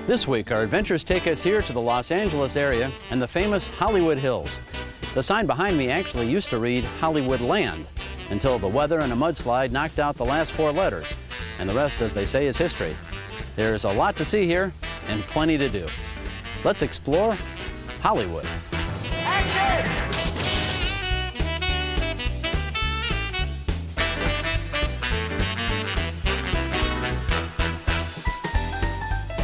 This week, our adventures take us here to the Los Angeles area and the famous Hollywood Hills. The sign behind me actually used to read Hollywood Land until the weather and a mudslide knocked out the last 4 letters. And the rest, as they say, is history. There's a lot to see here and plenty to do. Let's explore Hollywood.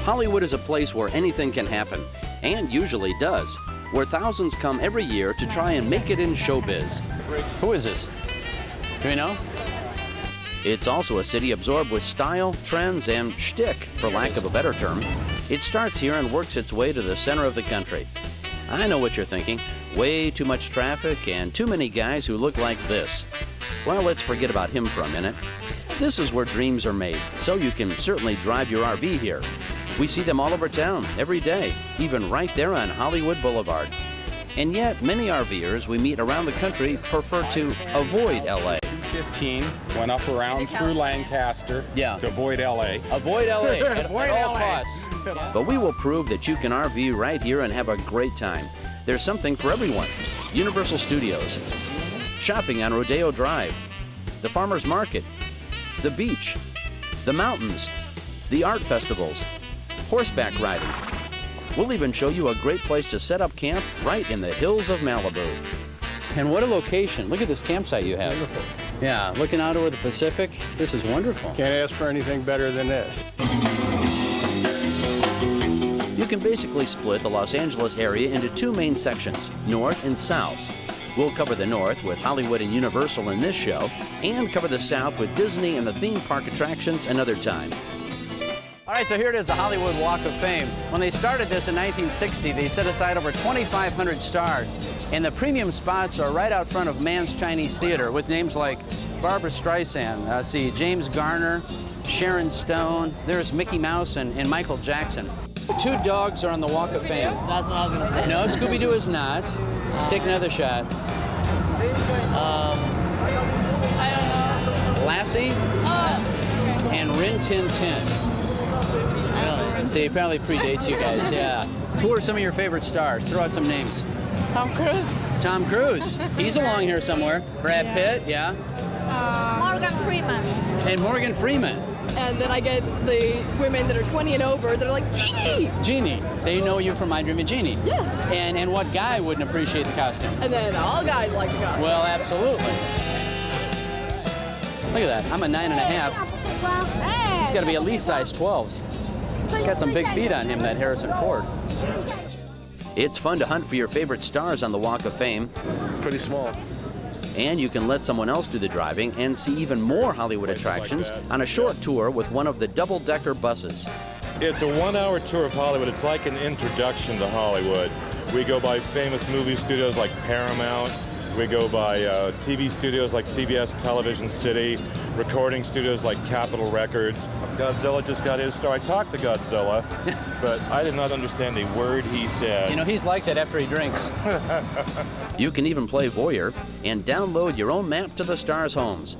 Hollywood is a place where anything can happen, and usually does, where thousands come every year to try and make it in showbiz. Who is this? Do we know? It's also a city absorbed with style, trends, and shtick, for lack of a better term. It starts here and works its way to the center of the country. I know what you're thinking. Way too much traffic and too many guys who look like this. Well, let's forget about him for a minute. This is where dreams are made, so you can certainly drive your RV here. We see them all over town, every day, even right there on Hollywood Boulevard. And yet, many RVers we meet around the country prefer to avoid LA. 15 went up around through Lancaster to avoid LA. Avoid LA at all costs. But we will prove that you can RV right here and have a great time. There's something for everyone. Universal Studios, shopping on Rodeo Drive, the farmer's market, the beach, the mountains, the art festivals, horseback riding. We'll even show you a great place to set up camp right in the hills of Malibu. And what a location. Look at this campsite you have. Beautiful. Yeah, looking out over the Pacific. This is wonderful. Can't ask for anything better than this. You can basically split the Los Angeles area into 2 main sections, north and south. We'll cover the north with Hollywood and Universal in this show, and cover the south with Disney and the theme park attractions another time. All right, so here it is, the Hollywood Walk of Fame. When they started this in 1960, they set aside over 2,500 stars. And the premium spots are right out front of Mann's Chinese Theater with names like Barbra Streisand, see James Garner, Sharon Stone, there's Mickey Mouse and Michael Jackson. 2 dogs are on the Walk of Fame. That's what I was gonna say. No, Scooby-Doo is not. Take another shot. I don't know. Lassie and Rin Tin Tin. Really? See, it probably predates you guys, yeah. Who are some of your favorite stars? Throw out some names. Tom Cruise. Tom Cruise. He's along here somewhere. Brad Pitt, yeah. Morgan Freeman. And Morgan Freeman. And then I get the women that are 20 and over, they're like, Jeannie! Jeannie. They know you from My Dreamy Jeannie. Yes. And what guy wouldn't appreciate the costume? And then all guys like the costume. Well, absolutely. Look at that. I'm a 9.5. It's got to be at least size 12s. He's got some big feet on him, that Harrison Ford. It's fun to hunt for your favorite stars on the Walk of Fame. Pretty small. And you can let someone else do the driving and see even more Hollywood attractions on a short tour with one of the double-decker buses. It's a 1-hour tour of Hollywood. It's like an introduction to Hollywood. We go by famous movie studios like Paramount. We go by TV studios like CBS Television City, recording studios like Capitol Records. Godzilla just got his star. I talked to Godzilla, but I did not understand a word he said. You know, he's like that after he drinks. You can even play voyeur and download your own map to the stars' homes.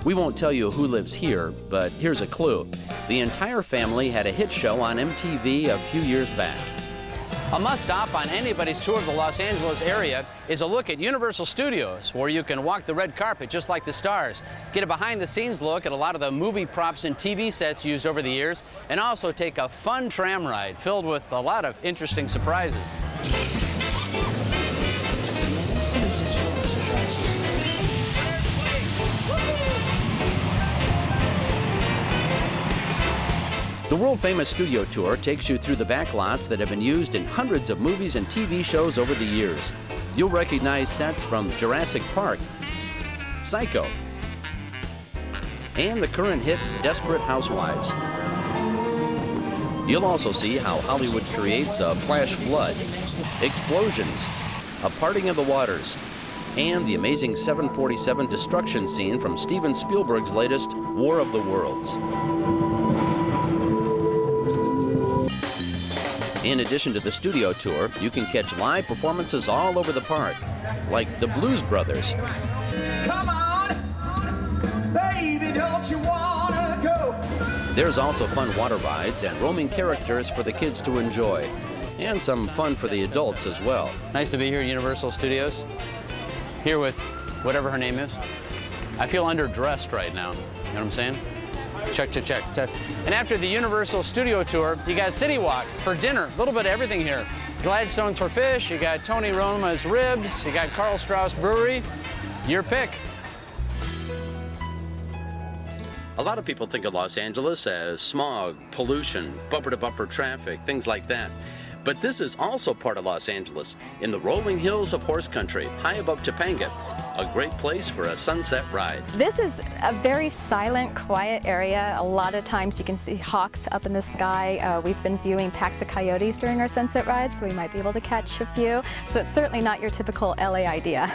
We won't tell you who lives here, but here's a clue. The entire family had a hit show on MTV a few years back. A must-stop on anybody's tour of the Los Angeles area is a look at Universal Studios, where you can walk the red carpet just like the stars, get a behind-the-scenes look at a lot of the movie props and TV sets used over the years, and also take a fun tram ride filled with a lot of interesting surprises. The world-famous studio tour takes you through the back lots that have been used in hundreds of movies and TV shows over the years. You'll recognize sets from Jurassic Park, Psycho, and the current hit Desperate Housewives. You'll also see how Hollywood creates a flash flood, explosions, a parting of the waters, and the amazing 747 destruction scene from Steven Spielberg's latest War of the Worlds. In addition to the studio tour, you can catch live performances all over the park, like the Blues Brothers. Come on, baby, don't you wanna go? There's also fun water rides and roaming characters for the kids to enjoy, and some fun for the adults as well. Nice to be here at Universal Studios, here with whatever her name is. I feel underdressed right now, you know what I'm saying? Check, check, check, test. And after the Universal Studio Tour, you got City Walk for dinner, a little bit of everything here. Gladstones for fish, you got Tony Roma's ribs, you got Carl Strauss Brewery, your pick. A lot of people think of Los Angeles as smog, pollution, bumper-to-bumper traffic, things like that. But this is also part of Los Angeles, in the rolling hills of horse country, high above Topanga. A great place for a sunset ride. This is a very silent, quiet area. A lot of times you can see hawks up in the sky. We've been viewing packs of coyotes during our sunset rides, so we might be able to catch a few. So it's certainly not your typical LA idea.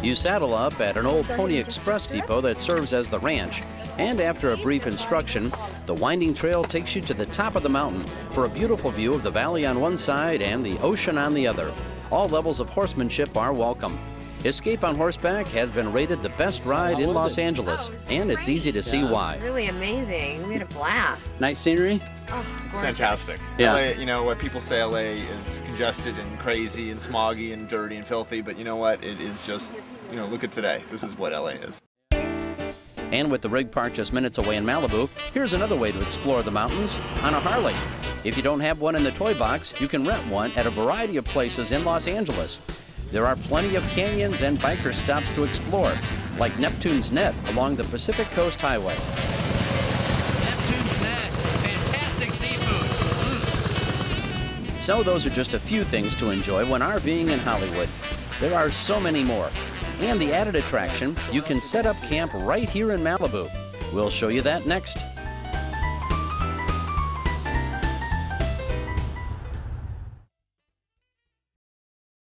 You saddle up at an old Pony Express depot that serves as the ranch. And after a brief instruction, the winding trail takes you to the top of the mountain for a beautiful view of the valley on one side and the ocean on the other. All levels of horsemanship are welcome. Escape on Horseback has been rated the best ride in Los Angeles, and it's easy to see why. It's really amazing. We had a blast. Nice scenery? Oh, it's fantastic. Yeah. LA, you know, what people say LA is congested and crazy and smoggy and dirty and filthy, but you know what? It is just, you know, look at today. This is what LA is. And with the rig park just minutes away in Malibu, here's another way to explore the mountains on a Harley. If you don't have one in the toy box, you can rent one at a variety of places in Los Angeles. There are plenty of canyons and biker stops to explore, like Neptune's Net along the Pacific Coast Highway. Neptune's Net, fantastic seafood. So those are just a few things to enjoy when RVing in Hollywood. There are so many more. And the added attraction, you can set up camp right here in Malibu. We'll show you that next.